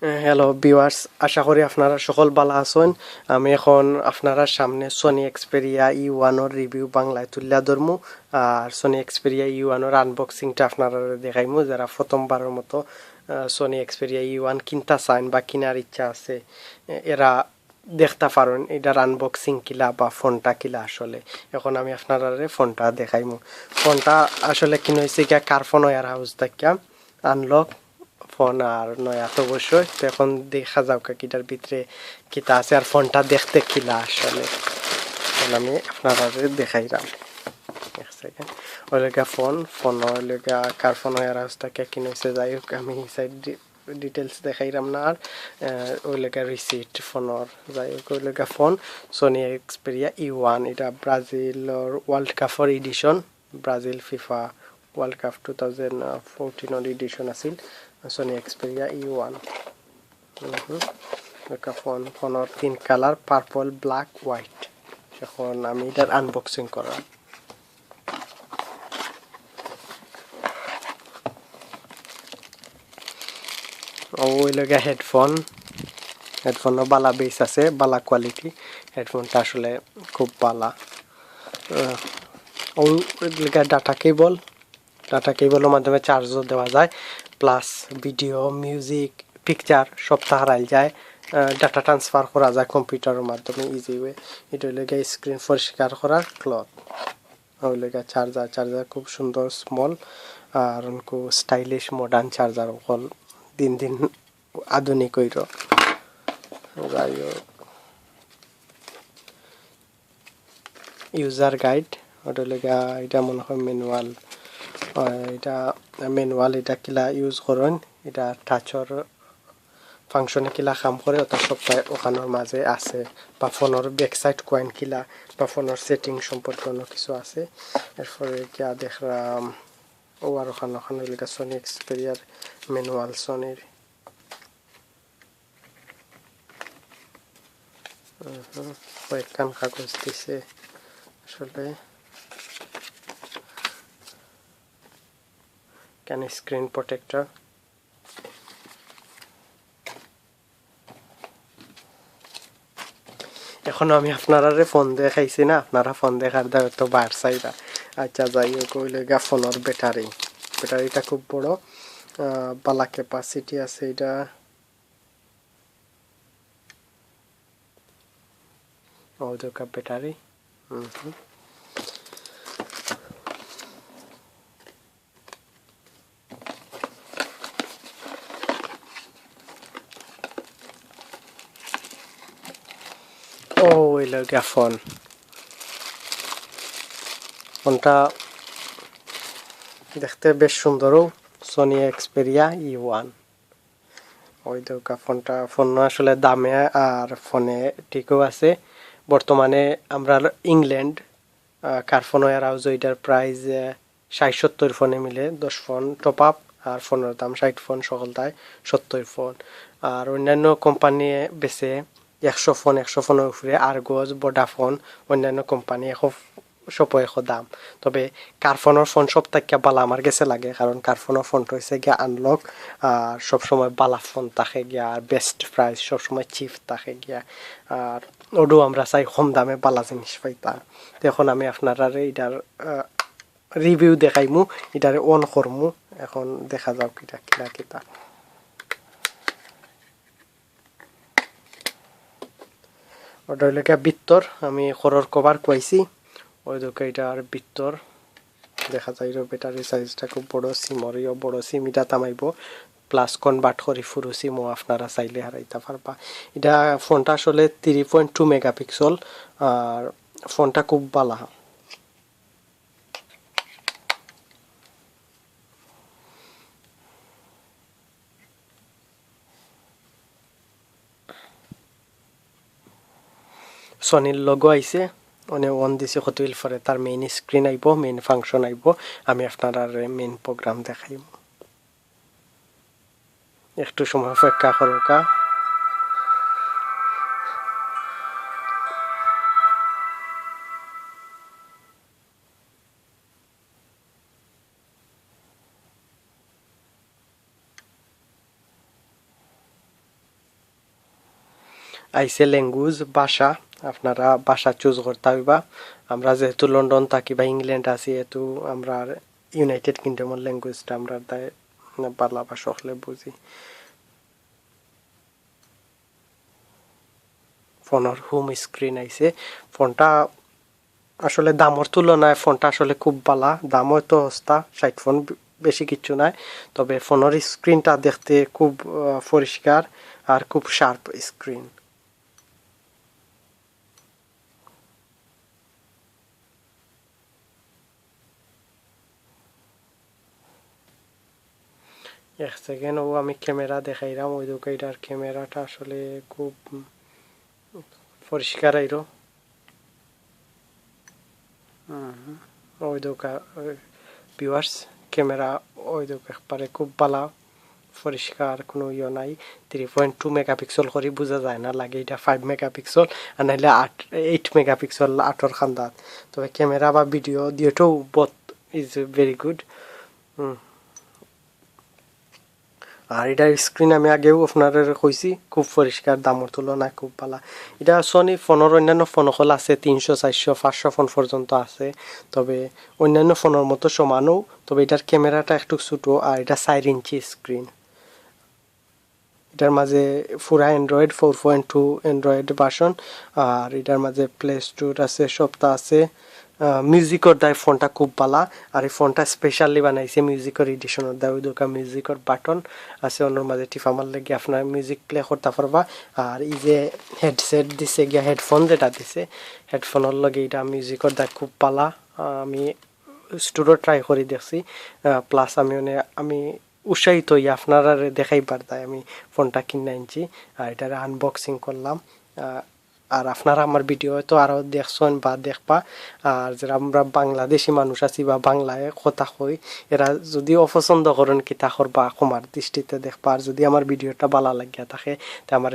Hello viewers, আশা করি আপনারা সকল ভালো আছেন। আমি এখন আপনারা সামনে সনি এক্সপেরিয়া ই1 রিভিউ বাংলায় তুলে ধরমু। আর সনি এক্সপেরিয়া ই1 আনবক্সিংটা আপনারা দেখাইমু যারা প্রথমবারের মতো সনি এক্সপেরিয়া ই1 কিনতে চান বা কেনার ইচ্ছা আছে, এরা দেখতে পারেন এটার আনবক্সিং কিলা বা ফোনটা কিলা। আসলে এখন আমি আপনারা ফোনটা দেখাইমু। ফোনটা আসলে কিনে হয়েছে গিয়া কার্ফন ওয়ার হাউস থেকে আনলক ফোন আর নয়া তো অবশ্যই। তো এখন দেখা যাও কিটার ভিতরে কিতা আছে আর ফোনটা দেখতে কিলা আসলে। এখন আমি আপনারা দেখাইলাম এক সেকেন্ড। ওই লেগা ফোন ওই লেগা কার ফোন হয় রাস্তাকে কিনেছে। যাই হোক আমি সাইড ডিটেলস দেখাইলাম না। আর ওই লেগা রিসিট ফোনের। যাই হোক ওই লেগা ফোন সনি এক্সপেরিয়া ই1। এটা ব্রাজিলের ওয়ার্ল্ড কাপের edition, Brazil FIFA World Cup 2014 edition আছিল সনি এক্সপেরিয়া ই1। ফোনের 3 কালার, পার্পল, ব্ল্যাক, হোয়াইট। এখন আমি এটার আনবক্সিং করাম। ওই লগে হেডফোনও বালা বেস আছে, বালা কোয়ালিটি। হেডফোনটা আসলে খুব বালা। ওই লগে ডাটা কেবলের মাধ্যমে চার্জও দেওয়া যায়, প্লাস ভিডিও, মিউজিক, পিকচার সব হারাই যায়। ডাটা ট্রান্সফার করা যায় কম্পিউটারের মাধ্যমে ইজি ওয়ে। এটা লগে স্ক্রিন পরিষ্কার করার ক্লথ। ওই লগে চার্জার খুব সুন্দর স্মল আর খুব স্টাইলিশ মডার্ন চার্জার। অকল দিন দিন আধুনিক হইল। যাই হোক ইউজার গাইড, ওটা লেগা এটা মনে হয় ম্যানুয়াল। এটা কিলা ইউজ করেন, এটা টাচর ফাংশনে কিলা কাম করে ওটা সপ্তাহে ওখানোর মাঝে আছে। বা ফোনের ব্যাকসাইড কয়েন কিলা বা ফোনের সেটিং সম্পর্কে অন্য কিছু আছে। এরপরে কিয়া দেখলাম ও আর ওখানে লেগা সনি এক্সপেরিয়ার ম্যানুয়াল সনির। কয়েকখান কাগজ দিছে আসলে। কেন স্ক্রিন প্রোটেক্টর। এখনো আমি আপনারা ফোন দেখাইছি না, আপনারা ফোন দেখার দ্বারা তো বার চাইরা। আচ্ছা যাই হোক ওই লেগা ফোনের ব্যাটারিটা খুব বড়, বালা ক্যাপাসিটি আছে এটা। ওইটা ব্যাটারি। ওই লেগা ফোনটা দেখতে বেশ সুন্দরও, সনি এক্সপেরিয়া ই1। ওই দোকা ফোন আসলে দামে আর ফোনে ঠিকও আছে। বর্তমানে আমরা ইংল্যান্ড কার্ফোন ওয়ার হাউস ওইটার প্রাইস 60-70 ফোনে মিলে 10 ফোন টপ আপ। আর ফোনের দাম 60 ফোন সকলটায় 70 ফোন। আর অন্যান্য কোম্পানি বেছে 100 ফোনের উপরে, আরগোজ, ভোডাফোন, অন্যান্য কোম্পানি 100 দাম। তবে কার্ফোনের ফোন সব থেকে বালা আমার কাছে লাগে, কারণ কার্ফোনের ফোনটা হয়েছে গিয়া আনলক আর সবসময় বালা ফোন থাকে গিয়া, আর বেস্ট প্রাইস সবসময় চিপ থাকে গিয়া। আর ওডু আমরা চাই কম দামে বালা জিনিস পাইতাম। তো এখন আমি আপনারা এটার রিভিউ দেখাইমু, এটারে অন করমু। এখন দেখা যাও কিটা। ওটা হইলে ভিতর আমি খরর কভার কইছি। ওই দেখো এটার ভিতর দেখা যায় ব্যাটারি সাইজটা খুব বড়। সিমরিও বড় সিম এটা তামাইব, প্লাস কনভার্ট করি পুরো সিমও আপনারা চাইলে হারাইতে পারবা। এটা ফোনটা আসলে 3.2 মেগাপিক্সেল আর ফোনটা খুব ভালো। সনির লোগো আইছে, অনেক অন দিছে কতইল পরে তার মেইন স্ক্রিন আইব, মেইন ফাংশন আইব। আমি আপনারা মেইন প্রোগ্রাম দেখাইব। একটু সময় অপেক্ষা করুকা। আইসে ল্যাঙ্গুয়েজ ভাষা আপনারা ভাষা চুজ করতে হইবা আমরা যেহেতু লন্ডন থাকি বা ইংল্যান্ড আছি এতু আমরা ইউনাইটেড কিংডমের ল্যাঙ্গুয়েজটা আমরা তাই বাংলা বা সকলে বুঝি ফোনের হোম স্ক্রিন আইছে ফোনটা আসলে দামের তুলনায় ফোনটা আসলে খুব ভালো দামও তো সস্তা 60 ফোন বেশি কিছু নাই তবে ফোনের স্ক্রিনটা দেখতে খুব পরিষ্কার আর খুব শার্প স্ক্রিন এক সেকেন্ড ও আমি ক্যামেরা দেখাইলাম ওই দোকানটার ক্যামেরাটা আসলে খুব পরিষ্কার আইরো ওই দোকান ভিউয়ার্স ক্যামেরা ওই দোকান একবারে খুব ভালো পরিষ্কার কোনো ইয়ে নাই 3.2 মেগাপিক্সেল করে বোঝা যায় না লাগে এটা 5 মেগাপিক্সেল আর নাহলে 8 মেগাপিক্সেল 8 খান্দাত তবে ক্যামেরা বা ভিডিও দুটোও বোথ ইজ ভেরি গুড আর এটার স্ক্রিন আমি আগেও আপনার কইছি খুব পরিষ্কার দামের তুলনায় খুব ভালো এটা সনি ফোনের অন্যান্য ফোন হল আছে 300 400 500 ফোন পর্যন্ত আছে তবে অন্যান্য ফোনের মতো সমানও তবে এটার ক্যামেরাটা একটু ছোট আর এটা 4 ইঞ্চি স্ক্রিন এটার মাঝে পুরা অ্যান্ড্রয়েড 4.2 অ্যান্ড্রয়েড ভার্সন আর এটার মাঝে প্লে স্টোর আছে সবটা আছে মিউজিকর দায় ফোনটা খুব ভালো আর এই ফোনটা স্পেশালি বানাইছে মিউজিকর এডিশনের দায় ওই দোকান মিউজিকর বাটন আছে অন্যর মাঝে টিপা মারলে গিয়ে আপনার মিউজিক প্লে করতে পারবা আর এই যে হেডসেট দিছে গিয়া হেডফোন যেটা দিছে হেডফোনের লগে এটা মিউজিকর দায় খুব ভালো আমি স্টোরও ট্রাই করে দেখছি প্লাস আমি উৎসাহিত হই আপনারা দেখাইবার তাই আমি ফোনটা কিনে আনছি আর এটার আনবক্সিং করলাম আর আপনারা আমার ভিডিও তো আরও দেখছেন বা দেখবা আর যারা আমরা বাংলাদেশি মানুষ আছি বা বাংলায় কথা কই এরা যদি অপছন্দ করেন কিতা করবা আমার দৃষ্টিতে দেখবা আর যদি আমার ভিডিওটা ভালো লাগিয়া থাকে তা আমার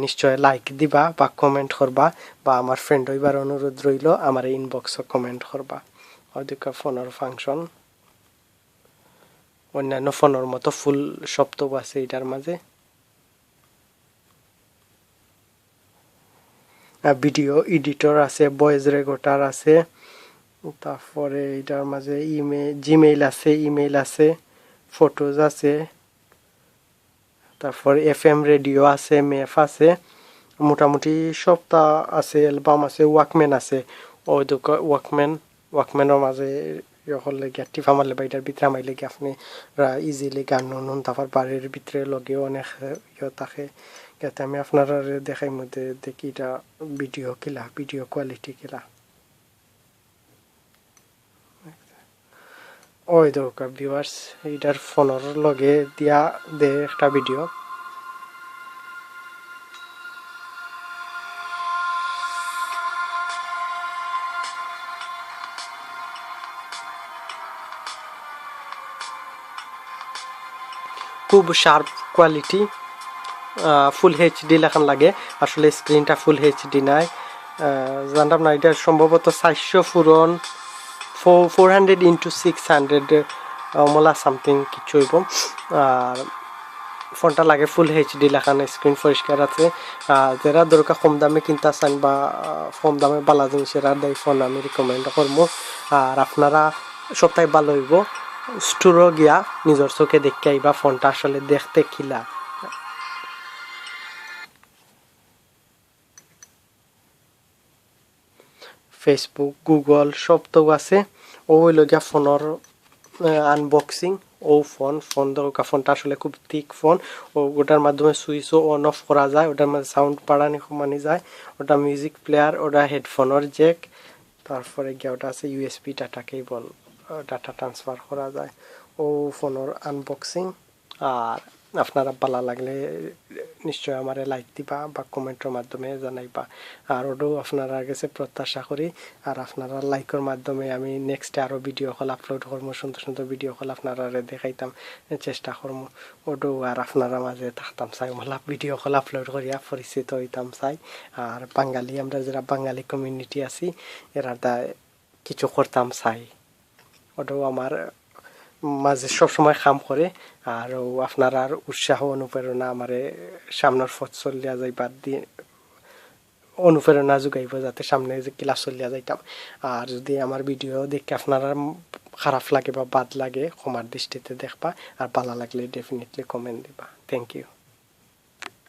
নিশ্চয় লাইক দিবা বা কমেন্ট করবা বা আমার ফ্রেন্ড হইবার অনুরোধ রইল আমার ইনবক্সে কমেন্ট করবা ওইদিকে ফোনের ফাংশন অন্যান্য ফোনের মতো ফুল শব্দও আছে এটার মাঝে ভিডিও এডিটর আছে ভয়েস রেকর্ডার আছে তারপরে এটার মাঝে জিমেইল আছে ফটোজ আছে তারপর এফএম রেডিও আছে ম্যাপ আছে মোটামুটি সবটা আছে অ্যালবাম আছে ওয়াকম্যান আছে ওই ওয়াকম্যানের মাঝে হলে গিয়ে টিপা মারলে বা এটার ভিতরে মাইলে গিয়ে আপনি ইজিলি গান নুন তারপর বাড়ির ভিতরে লগেও অনেক ইয়ে থাকে যাতে আমি আপনারা দেখাই মধ্যে দেখি এটা ভিডিও কোয়ালিটি কিলা ওই দরকার ভিউয়ার্স এটার ফোনের লগে দিয়া দে একটা ভিডিও খুব শার্প কোয়ালিটি ফুল এইচডি লেখান লাগে আসলে স্ক্রিনটা ফুল এইচডি নাই জানতাম না এটা সম্ভবত 400 ফুরন 400 ইন্টু 600 মলা সামথিং কিছু হইব আর ফোনটা লাগে ফুল এইচডি লেখান স্ক্রিন পরিষ্কার আছে যারা দরকার কম দামে কিনতে চান বা কম দামে ভালো জিনিসের আর দেয় ফোন আমি রিকমেন্ড করবো আর আপনারা সপ্তাহে ভালো হইব স্টোরও গিয়া নিজের চোখে দেখে আইবা ফোনটা আসলে দেখতে কিলা ফেসবুক গুগল সব তো আছে ওই লগিয়া ফোনের আনবক্সিং ও ফোন দরকার ফোনটা আসলে খুব থিক ফোন ও ওটার মাধ্যমে সুইচও অন অফ করা যায় ওটার মধ্যে সাউন্ড বাড়ানি কমানি যায় ওটা মিউজিক প্লেয়ার ওটা হেডফোনের জ্যাক তারপরে গিয়া ওটা আছে USB data cable data transfer করা যায় ও ফোনের আনবক্সিং আর আপনারা ভালো লাগলে নিশ্চয় আমার লাইক দিবা বা কমেন্টের মাধ্যমে জানাইবা আর ওটাও আপনারা কাছে প্রত্যাশা করি আর আপনারা লাইকের মাধ্যমে আমি নেক্সট আরও ভিডিও কল আপলোড করবো সুন্দর সুন্দর ভিডিও কল আপনারা দেখাইতাম চেষ্টা করবো ওটাও আর আপনারা মাঝে থাকতাম চাই মলা ভিডিও কল আপলোড করিয়া পরিচিত হইতাম চাই আর বাঙালি আমরা যারা বাঙালি কমিউনিটি আছি এরা কিছু করতাম চাই ওটাও আমার মাঝে সবসময় কাম করে আর আপনার আর উৎসাহ অনুপ্রেরণা আমার সামনের পথ চলিয়া যাইবার অনুপ্রেরণা যোগাইব যাতে সামনে যে ক্লাস চলিয়া যাইতাম। আর যদি আমার ভিডিও দেখে আপনারা খারাপ লাগে বা বাদ লাগে ক্ষমার দৃষ্টিতে দেখবা, আর ভালো লাগলে ডেফিনেটলি কমেন্ট দিবা। Thank you.